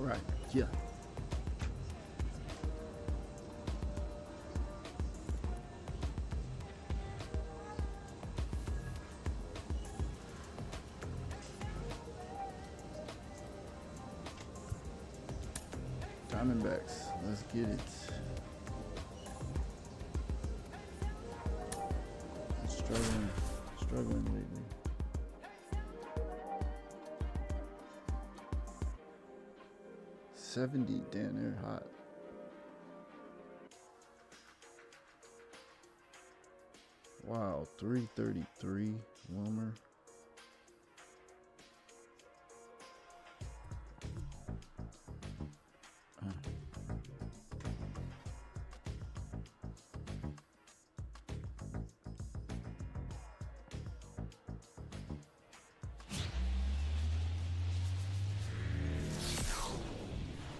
right. Yeah. Diamondbacks, let's get it. Struggling lately. $70, damn, they're hot. Wow, 333, Wilmer.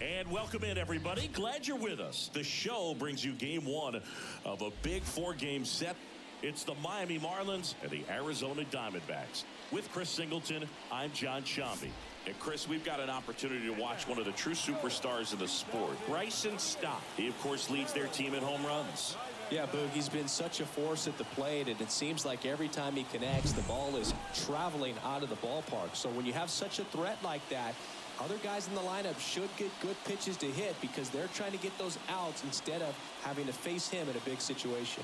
And welcome in, everybody. Glad you're with us. The show brings you game one of a big four-game set. It's the Miami Marlins and the Arizona Diamondbacks. With Chris Singleton, I'm John Shambi. And Chris, we've got an opportunity to watch one of the true superstars of the sport, Bryson Stott. He, of course, leads their team in home runs. Yeah, Boog, he's been such a force at the plate, and it seems like every time he connects, the ball is traveling out of the ballpark. So when you have such a threat like that, other guys in the lineup should get good pitches to hit because they're trying to get those outs instead of having to face him in a big situation.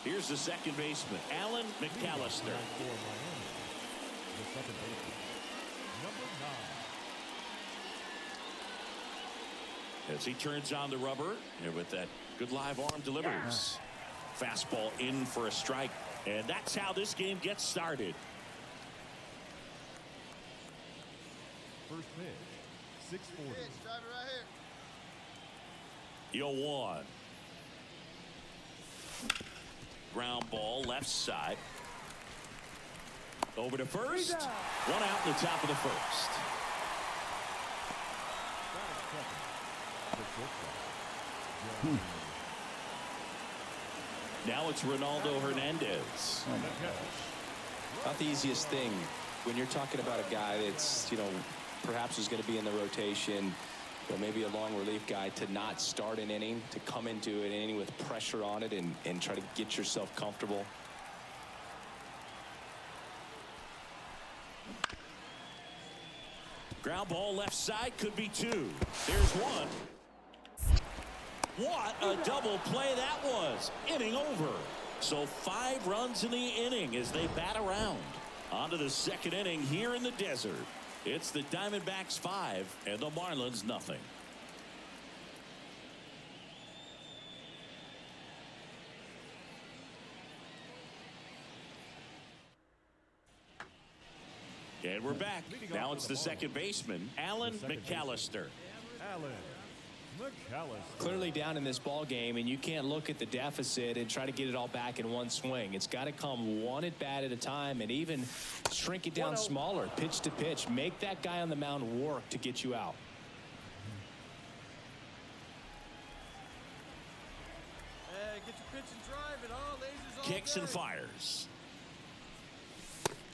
Here's the second baseman, Alan McAllister. As he turns on the rubber, and with that good live arm delivers. Fastball in for a strike. And that's how this game gets started. First pitch, 640. Drive it right here. 0-1. Ground ball left side. Over to first. One out in the top of the first. Now it's Ronaldo Hernandez. Oh my gosh. Not the easiest thing when you're talking about a guy that's, perhaps is going to be in the rotation, maybe a long relief guy, to not start an inning, to come into an inning with pressure on it and try to get yourself comfortable. Ground ball left side, could be two. There's one. What a double play that was. Inning over. So 5 runs in the inning as they bat around. On to the second inning here in the desert. It's the Diamondbacks 5 and the Marlins nothing. And we're back. Now it's the second baseman, Alan McAllister. Alan McAllister. Clearly down in this ball game, and you can't look at the deficit and try to get it all back in one swing. It's got to come one at bat at a time, and even shrink it down smaller, pitch to pitch. Make that guy on the mound work to get you out. Hey, get your pitch and drive it. All lasers, all Kicks good. and fires.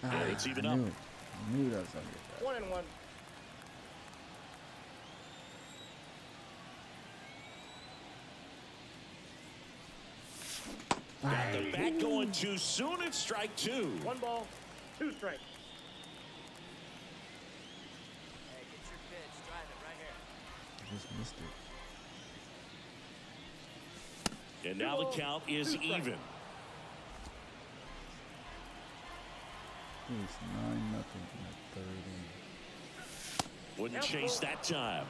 Ah, It's even I up. knew it. I knew that was going to get that. 1-1. Got the bat going too soon. It's strike 2. 1 ball, 2 strikes. Hey, get your pitch. Drive it right here. I just missed it. And now the count is even. It's 9-0 in the third inning. Wouldn't chase that time.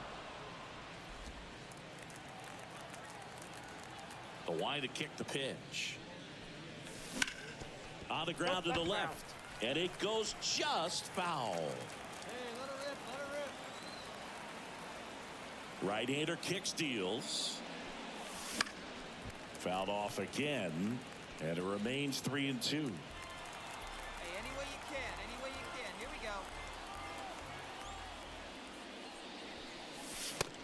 The wide to kick the pitch. On the ground to the left. And it goes just foul. Hey, let her rip, let her rip. Right-hander kicks, deals. Fouled off again. And it remains 3-2. Hey, any way you can, any way you can. Here we go.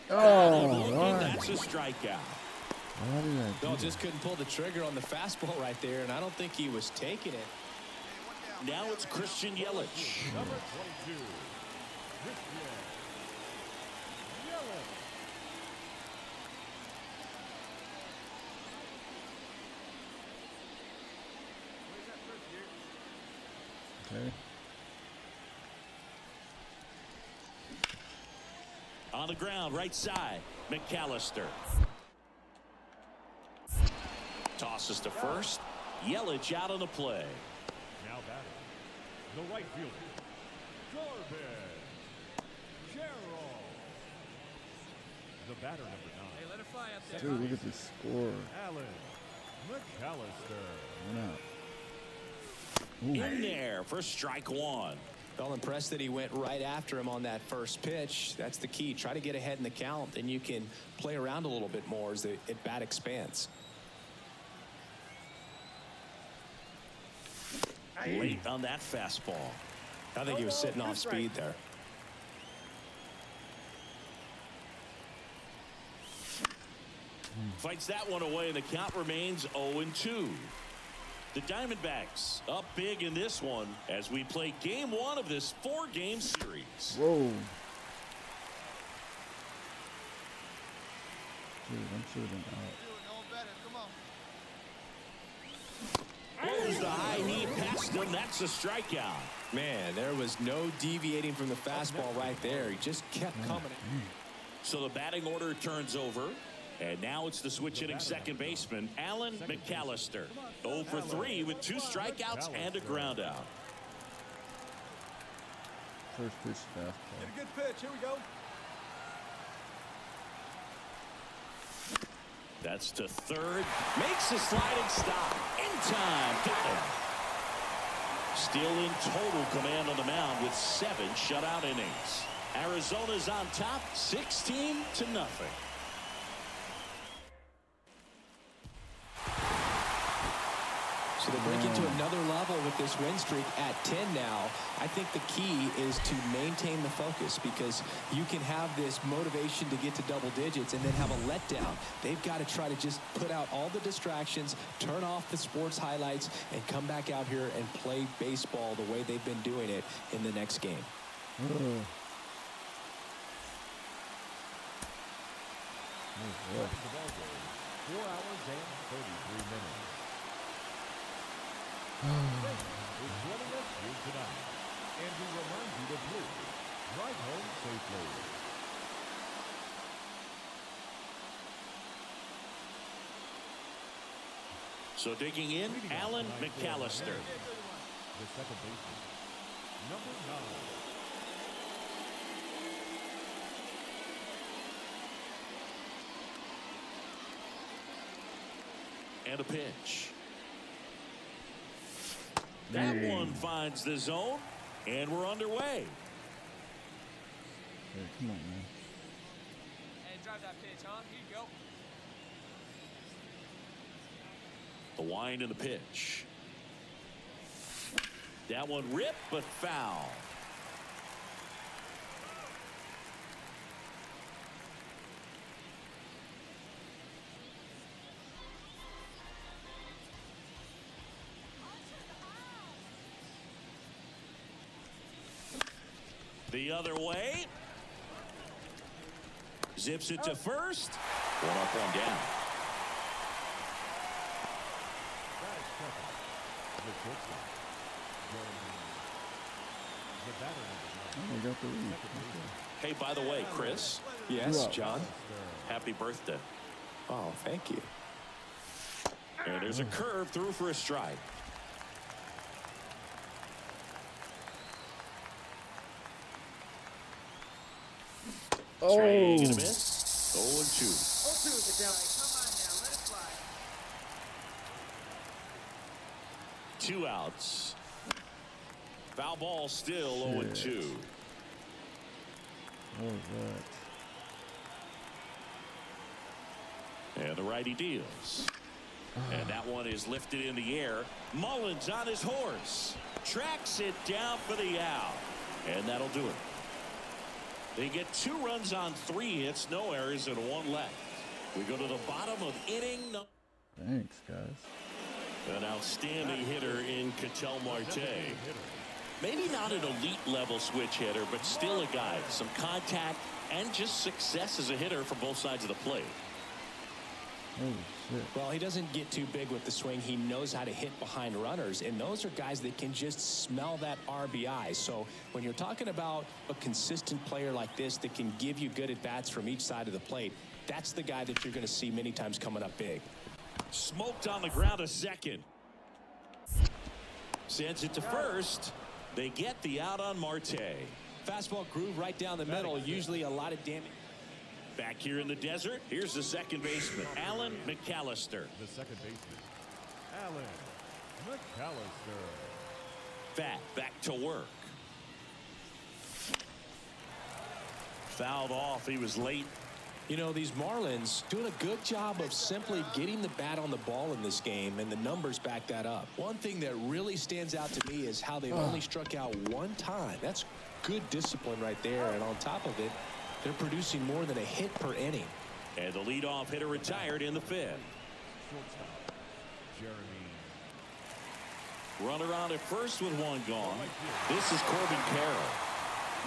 Oh, all right. That's a strikeout. Why did I do No, that? just couldn't pull the trigger on the fastball right there, and I don't think he was taking it. Hey, 1 down. Now it's Christian Yelich. Number 22, Christian Yelich. Okay. On the ground, right side, McAllister. Tosses to first. Yelich out on the play. Now batting, the right fielder, Corbin Carroll. The batter, number 9, Hey, let it fly up there. Dude, look at this score. Alan McAllister. One out. In there for strike one. Well, impressed that he went right after him on that first pitch. That's the key. Try to get ahead in the count, and you can play around a little bit more as the at bat expands. Late on that fastball. I think he was sitting off speed there. Fights that one away, and the count remains 0-2. The Diamondbacks up big in this one as we play game one of this 4-game series. Whoa. Dude, I'm sure been out. Blows the high heat past him. That's a strikeout. Man, there was no deviating from the fastball right there. He just kept coming. So the batting order turns over. And now it's the switch hitting second baseman, Alan McAllister. 0 for 3 with 2 strikeouts and a ground out. First pitch fastball. Get a good pitch. Here we go. That's to third. Makes a sliding stop. In time. Got him. Still in total command on the mound with 7 shutout innings. Arizona's on top 16-0. So they're breaking to another level with this win streak at 10 now. I think the key is to maintain the focus because you can have this motivation to get to double digits and then have a letdown. They've got to try to just put out all the distractions, turn off the sports highlights, and come back out here and play baseball the way they've been doing it in the next game. Starting the ball game, 4 hours and 33 minutes. Is joining us here tonight, and we remind you to please drive home safely. So digging in, Alan McAllister. The second baseman, number 9. And a pitch. That one finds the zone, and we're underway. Hey, come on, man. Hey, drive that pitch, huh? Here you go. The wind and the pitch. That one ripped, but foul. The other way. Zips it to first. One up, one down. That is second. The shortstop, the batter, number 9. Oh, we got the lead. Second baseman, Hey, by the way, Chris, Yes, Wow. John. happy birthday. Oh, thank you. And there's a curve through for a strike. Oh, Swing and a miss. 0-2. Come on now, let it fly. 2 outs. Foul ball still Shit. 0-2. what was that? And the righty deals. And that one is lifted in the air. Mullins on his horse. Tracks it down for the out. And that'll do it. They get 2 runs on 3 hits, no errors, and 1 left. We go to the bottom of inning. Thanks, guys. An outstanding hitter in Ketel Marte. Maybe not an elite level switch hitter, but still a guy. Some contact and just success as a hitter from both sides of the plate. Holy shit. Well, he doesn't get too big with the swing. He knows how to hit behind runners, and those are guys that can just smell that RBI. So when you're talking about a consistent player like this that can give you good at-bats from each side of the plate, that's the guy that you're going to see many times coming up big. Smoked on the ground to second. Sends it to first. They get the out on Marte. Fastball groove right down the middle, usually a lot of damage. Back here in the desert, here's the second baseman, Alan McAllister. The second baseman, Alan McAllister. Back to work. Fouled off. He was late. You know, these Marlins doing a good job of simply getting the bat on the ball in this game, and the numbers back that up. One thing that really stands out to me is how they've only struck out one time. That's good discipline right there, and on top of it, they're producing more than a hit per inning. And the leadoff hitter retired in the fifth. Shortstop, Jeremy. Runner on at first with one gone. This is Corbin Carroll.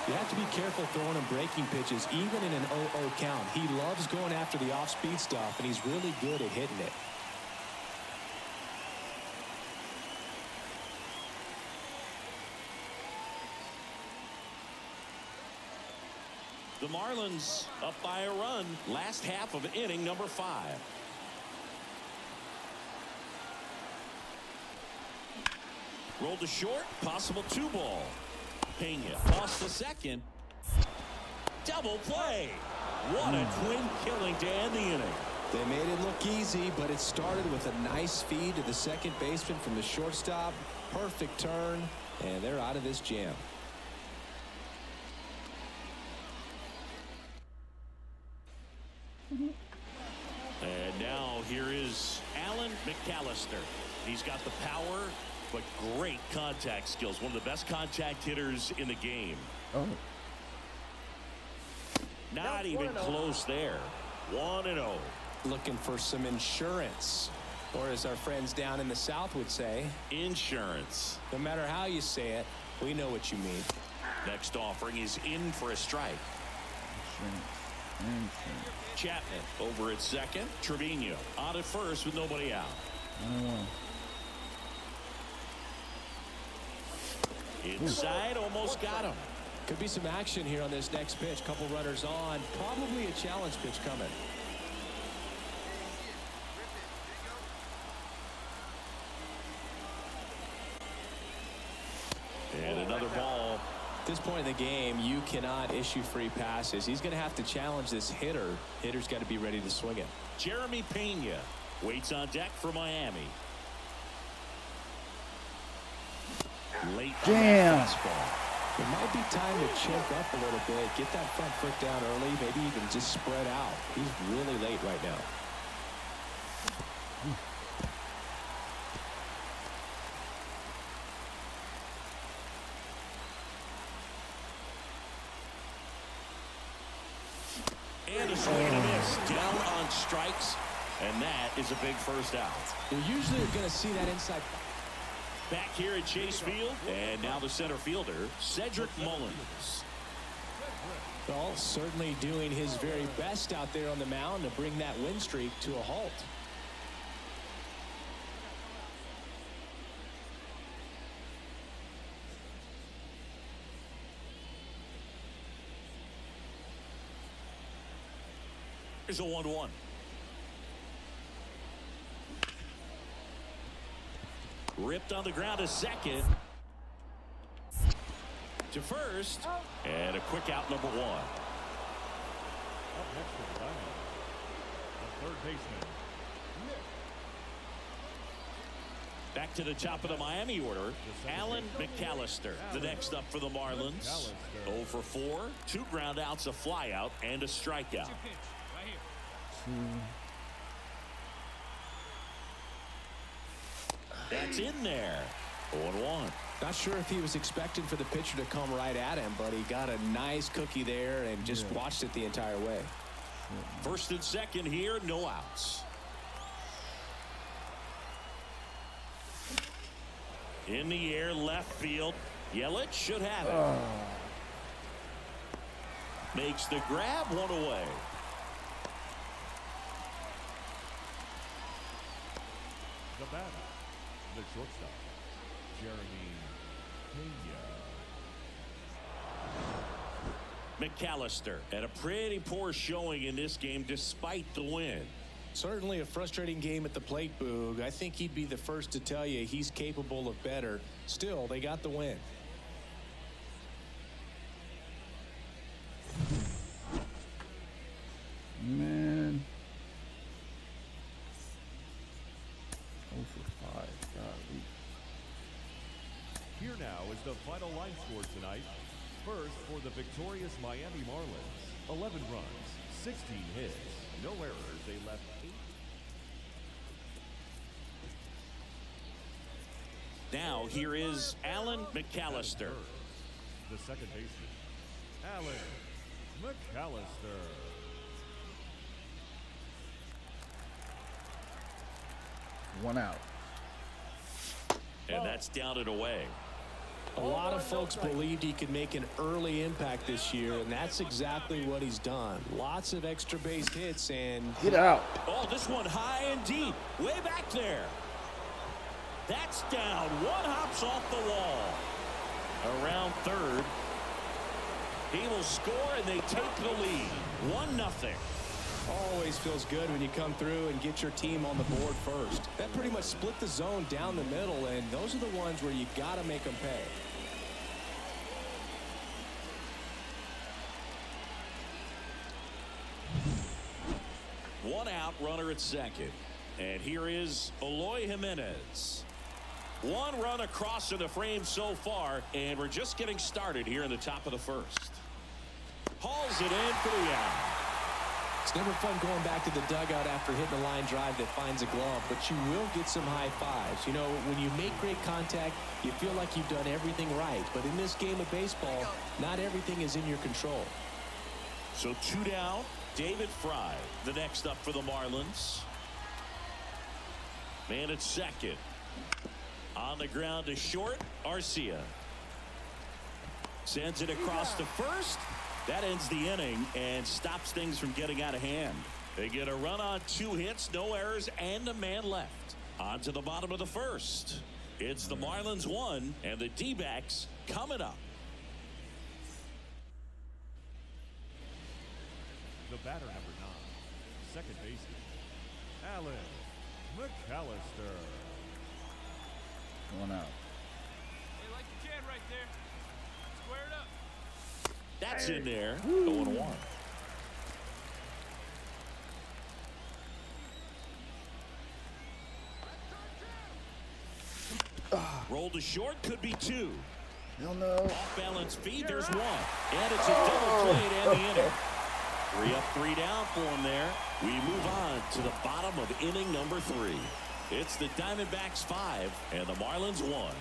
You have to be careful throwing him breaking pitches, even in an 0-0 count. He loves going after the off-speed stuff, and he's really good at hitting it. The Marlins up by a run. Last half of inning number 5. Rolled to short. Possible 2-ball. Pena lost the second. Double play. What a twin killing to end the inning. They made it look easy, but it started with a nice feed to the second baseman from the shortstop. Perfect turn, and they're out of this jam. And now here is Alan McAllister. He's got the power, but great contact skills. One of the best contact hitters in the game. Oh. Not even close there. 1-0. Looking for some insurance, or as our friends down in the South would say, Insurance. no matter how you say it, we know what you mean. Next offering is in for a strike. Insurance. Chapman over at second. Trevino on at first with nobody out. 1-1. Inside, almost got him. Could be some action here on this next pitch. Couple runners on. Probably a challenge pitch coming. And another ball. At this point in the game, you cannot issue free passes. He's going to have to challenge this hitter. Hitter's got to be ready to swing it. Jeremy Pena waits on deck for Miami. Late Damn. fastball. It might be time to choke up a little bit, get that front foot down early, maybe even just spread out. He's really late right now. And a swing and a miss. Down on strikes. And that is a big first out. You usually are going to see that inside. Back here at Chase Field. And now the center fielder, Cedric Mullins. Well, certainly doing his very best out there on the mound to bring that win streak to a halt. Here's a 1-1. Ripped on the ground to second. To first. And a quick out, number 1. Up next for the Diamondbacks, the third baseman, Back to the top of the Miami order, Alan McAllister. The next up for the Marlins. 0 for 4, 2 ground outs, a fly out, and a strikeout. That's in there. 0-1. Not sure if he was expecting for the pitcher to come right at him, but he got a nice cookie there and just watched it the entire way. First and second here, no outs. In the air, left field. Yelich should have it. Makes the grab, one away. The batter, the shortstop, Jeremy Pena. McAllister had a pretty poor showing in this game despite the win. Certainly a frustrating game at the plate, Boog. I think he'd be the first to tell you he's capable of better. Still, they got the win. Man. 0 for 5. Golly. Here now is the final line score tonight. First, for the victorious Miami Marlins, 11 runs, 16 hits, no errors. They left 8. Now here is Alan McAllister. The second baseman, Alan McAllister. One out. And that's down and away. A lot of folks believed he could make an early impact this year, and that's exactly what he's done. Lots of extra base hits and... Get out. Oh, this one high and deep. Way back there. That's down. One hops off the wall. Around third. He will score, and they take the lead. 1-0. Always feels good when you come through and get your team on the board first. That pretty much split the zone down the middle, and those are the ones where you got to make them pay. One out, runner at second. And here is Eloy Jimenez. One run across in the frame so far, and we're just getting started here in the top of the first. Hauls it in for the out. It's never fun going back to the dugout after hitting a line drive that finds a glove, but you will get some high fives. You know, when you make great contact, you feel like you've done everything right. But in this game of baseball, not everything is in your control. So 2 down. David Fry, the next up for the Marlins. Man at second. On the ground to short, Arcia. Sends it across to first. That ends the inning and stops things from getting out of hand. They get a run on 2 hits, no errors, and a man left. On to the bottom of the first. It's the Marlins 1 and the D-backs coming up. The batter, number 9, second baseman, Alan McAllister. 1 out. Hey, like you can right there. Square it up. That's in there. 0-1. Roll to short, could be 2. Hell no. Off balance feed, there's 1. And it's a double play to end the inning. 3 up, 3 down for him there. We move on to the bottom of inning number 3. It's the Diamondbacks 5 and the Marlins 1.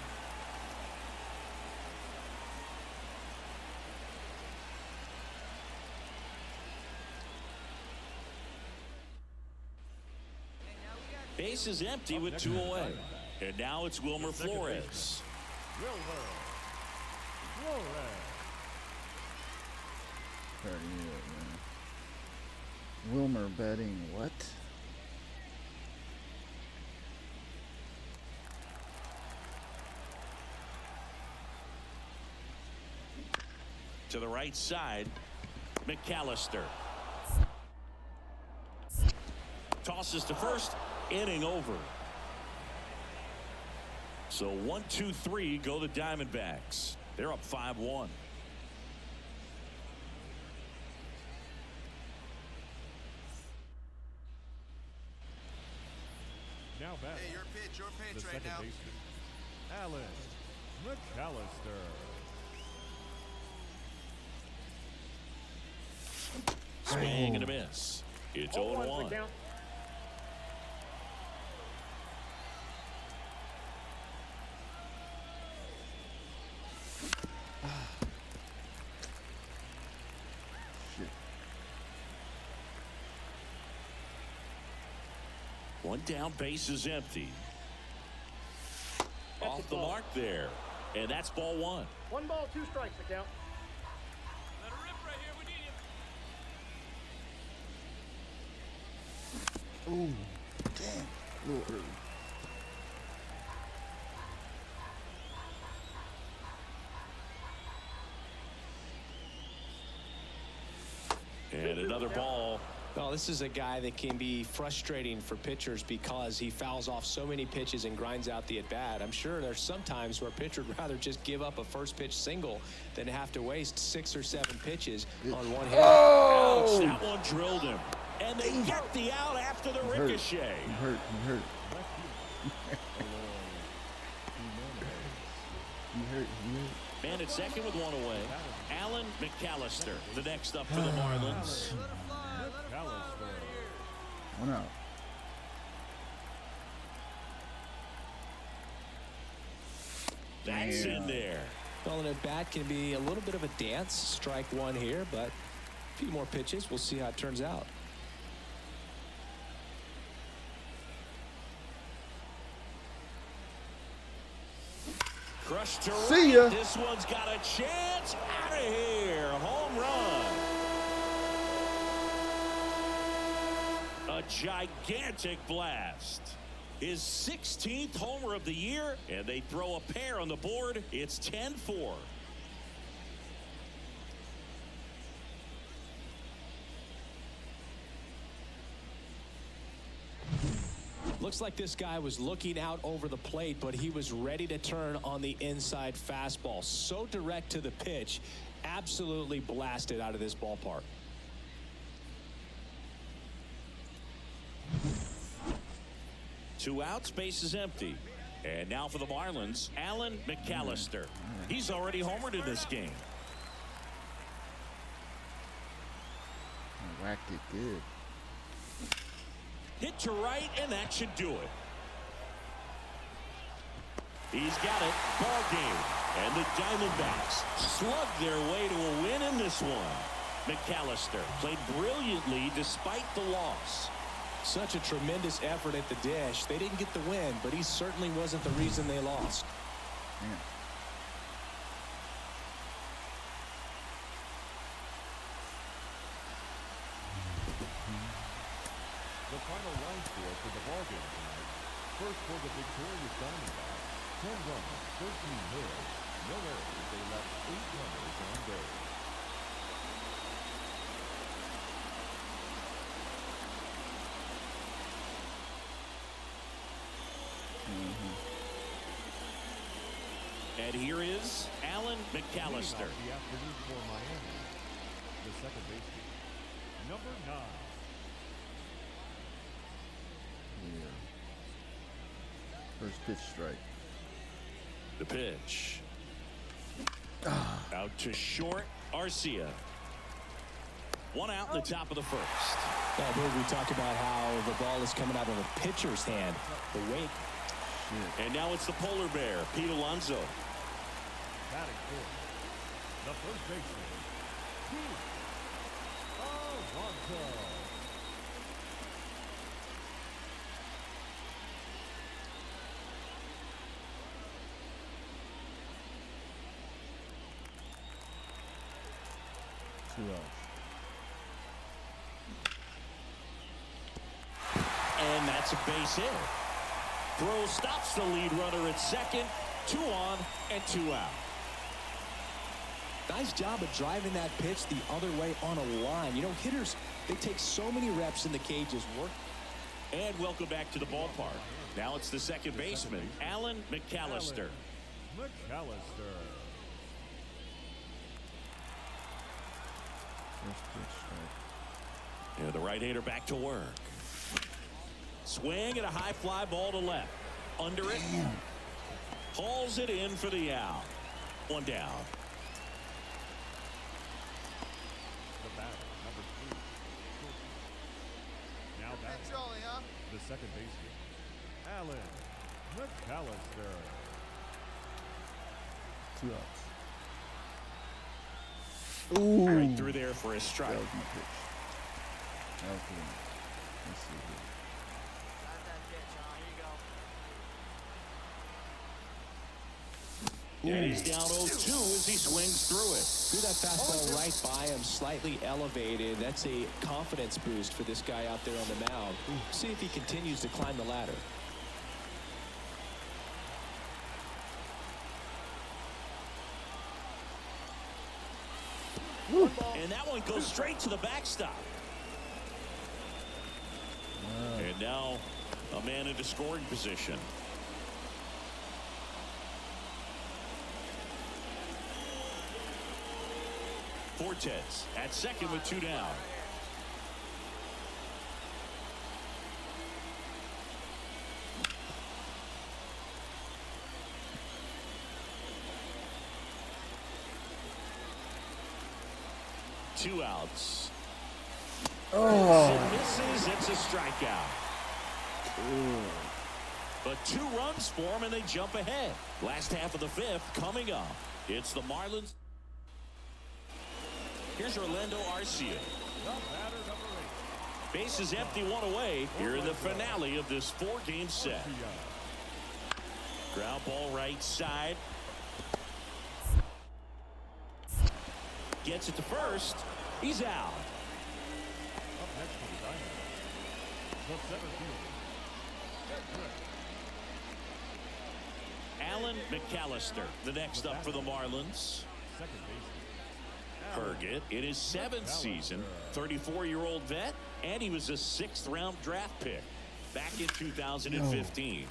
Base is empty with 2 away. And now it's Wilmer Flores. Wilmer Flores. 38, man. Wilmer betting what? To the right side, McAllister. Tosses to first, inning over. So 1, 2, 3 go the Diamondbacks. They're up 5-1. Now back. Hey, your pitch The right second now. baseman, Alan McAllister. Swing and a miss. It's 0-1. Shit. One down, base is empty. Off off the mark there. And that's ball one. 1 ball, 2 strikes, the count. Let her rip right here. We need him. Ooh, damn. A little early. And another ball. Well, this is a guy that can be frustrating for pitchers because he fouls off so many pitches and grinds out the at-bat. I'm sure there's some times where a pitcher would rather just give up a first pitch single than have to waste 6 or 7 pitches on one hit. Ouch, that one drilled him. And they get the out after the ricochet. He hurt. Man at second with one away. Alan McAllister, the next up for the Marlins. One out. That's in there. Well, an at-bat can be a little bit of a dance. Strike one here, but a few more pitches. We'll see how it turns out. Crushed to See ya. right. This one's got a chance. Out of here. Home run. A gigantic blast. His 16th homer of the year, and they throw a pair on the board. It's 10-4. Looks like this guy was looking out over the plate, but he was ready to turn on the inside fastball. So direct to the pitch, absolutely blasted out of this ballpark. Two outs, base is empty. And now for the Marlins, Alan McAllister. He's already homered in this game. Whacked it good. Hit to right, and that should do it. He's got it. Ball game. And the Diamondbacks slug their way to a win in this one. McAllister played brilliantly despite the loss. Such a tremendous effort at the dish. They didn't get the win, but he certainly wasn't the reason they lost. Man. The final line score for the ballgame tonight. First for the victorious Diamondbacks, 10 runs, 13 hits, no errors. They left 8 runners on base. And here is Alan Leading McAllister. off the afternoon for Miami, the second baseman, number 9. Yeah. First pitch strike. The pitch. Out to short, Arcia. One out in the top of the first. Well, here we talk about how the ball is coming out of a pitcher's hand. The weight. And now it's the polar bear, Pete Alonso. Batting fourth, the first baseman, Pete Alonso. Two outs. And that's a base hit. Throw stops the lead runner at second. 2 on and 2 out. Nice job of driving that pitch the other way on a line. You know, hitters, they take so many reps in the cages. And welcome back to the ballpark. Now it's the second baseman, Alan McAllister. McAllister. First pitch strike. And the right-hander back to work. Swing and a high fly ball to left. Under it. Hauls it in for the out. 1 down. The batter, number 3. Now batting, the second baseman, Alan McAllister. 2 outs. Ooh. Right through there for a strike. That was my pitch. Okay. Let's see here. Got that pitch, huh? Here you go. And he's down 0-2 as he swings through it. Threw that fastball right by him, slightly elevated. That's a confidence boost for this guy out there on the mound. See if he continues to climb the ladder. And that one goes straight to the backstop. And now a man into scoring position. Fortes at second with 2 down. Two outs. Oh. It misses. It's a strikeout. But 2 runs for him, and they jump ahead. Last half of the 5th coming up. It's the Marlins. Here's Orlando Arcia. Base is empty, 1 away. Here in the finale of this 4-game set. Ground ball right side. Gets it to first. He's out. Up next for the Diamondbacks, the center fielder. Alan McAllister, the next up for the Marlins. Second baseman. Herget in his 7th season, 34-year-old vet, and he was a 6th-round draft pick back in 2015.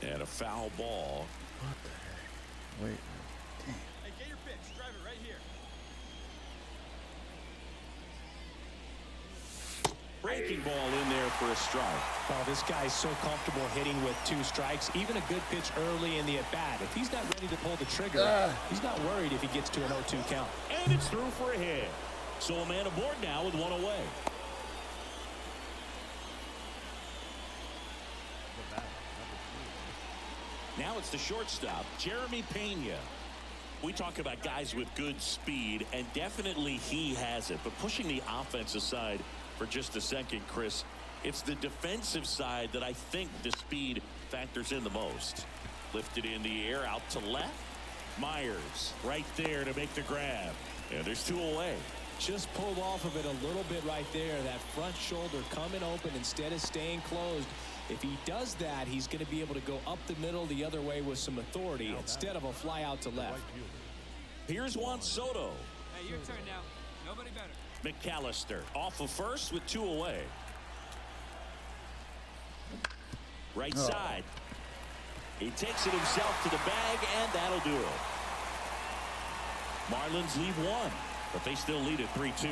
And a foul ball. What the heck? Wait. Damn. Hey, get your pitch. Drive it right here. Breaking ball in there for a strike. Oh, this guy's so comfortable hitting with 2 strikes. Even a good pitch early in the at-bat. If he's not ready to pull the trigger, he's not worried if he gets to an 0-2 count. And it's through for a hit. So a man aboard now with 1 away. Now it's the shortstop, Jeremy Pena. We talk about guys with good speed, and definitely he has it. But pushing the offense aside for just a second, Chris, it's the defensive side that I think the speed factors in the most. Lifted in the air, out to left. Myers right there to make the grab. And there's 2 away. Just pulled off of it a little bit right there. That front shoulder coming open instead of staying closed. If he does that, he's going to be able to go up the middle the other way with some authority instead of a fly out to left. Here's Juan Soto. Hey, your turn now. Nobody better. McAllister off of first with 2 away. Right side. He takes it himself to the bag, and that'll do it. Marlins lead 1, but they still lead at 3-2.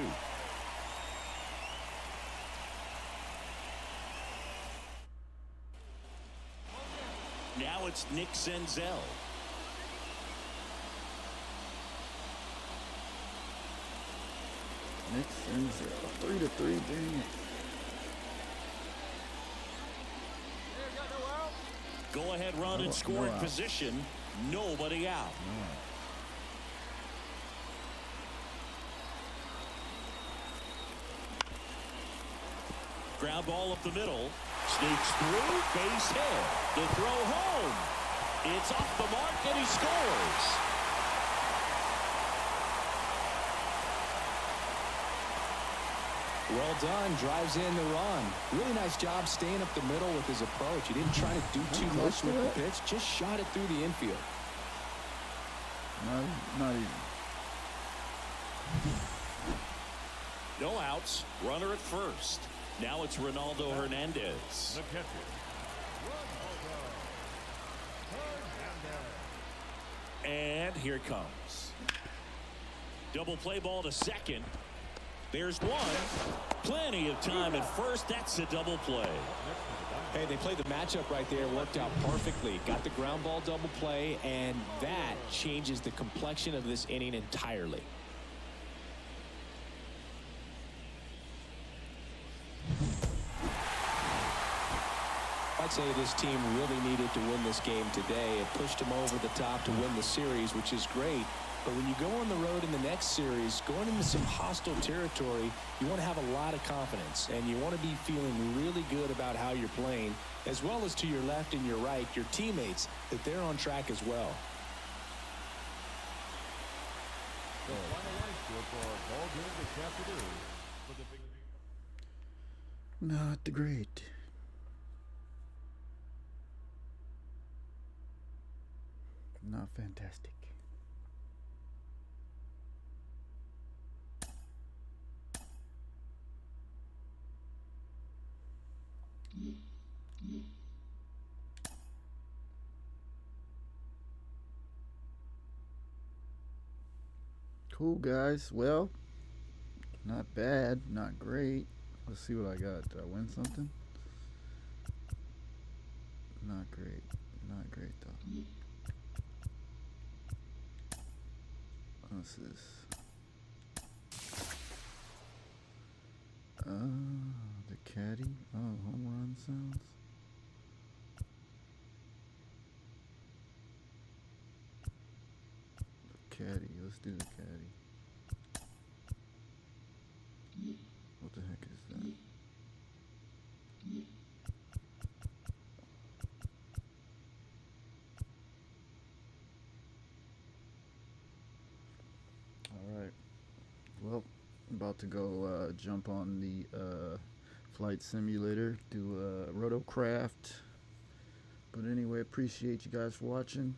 Now it's Nick Senzel. Nick Senzel. 3-3, dang it. Go ahead run in scoring position. Nobody out. Ground ball up the middle. Sneaks through. Base hit. The throw home. It's off the mark and he scores. Well done. Drives in the run. Really nice job staying up the middle with his approach. He didn't try to do too much with the pitch. Just shot it through the infield. Not even. No outs. Runner at first. Now it's Ronaldo Hernandez. The catcher. And here it comes. Double play ball to second. There's one. Plenty of time at first. That's a double play. Hey, they played the matchup right there. Worked out perfectly. Got the ground ball double play, and that changes the complexion of this inning entirely. I'd say this team really needed to win this game today. It pushed them over the top to win the series, which is great. But when you go on the road in the next series, going into some hostile territory, you want to have a lot of confidence, and you want to be feeling really good about how you're playing, as well as to your left and your right, your teammates, that they're on track as well. The final line score for our ball game this afternoon for the big. Not great. Not fantastic. Cool, guys. Well, not bad, not great. Let's see what I got. Did I win something? Not great. Not great, though. What's this? The caddy. Oh, home run sounds. The caddy. Let's do the caddy. What the heck is that? Alright. Well, I'm about to go jump on the flight simulator, do rotocraft. But anyway, appreciate you guys for watching.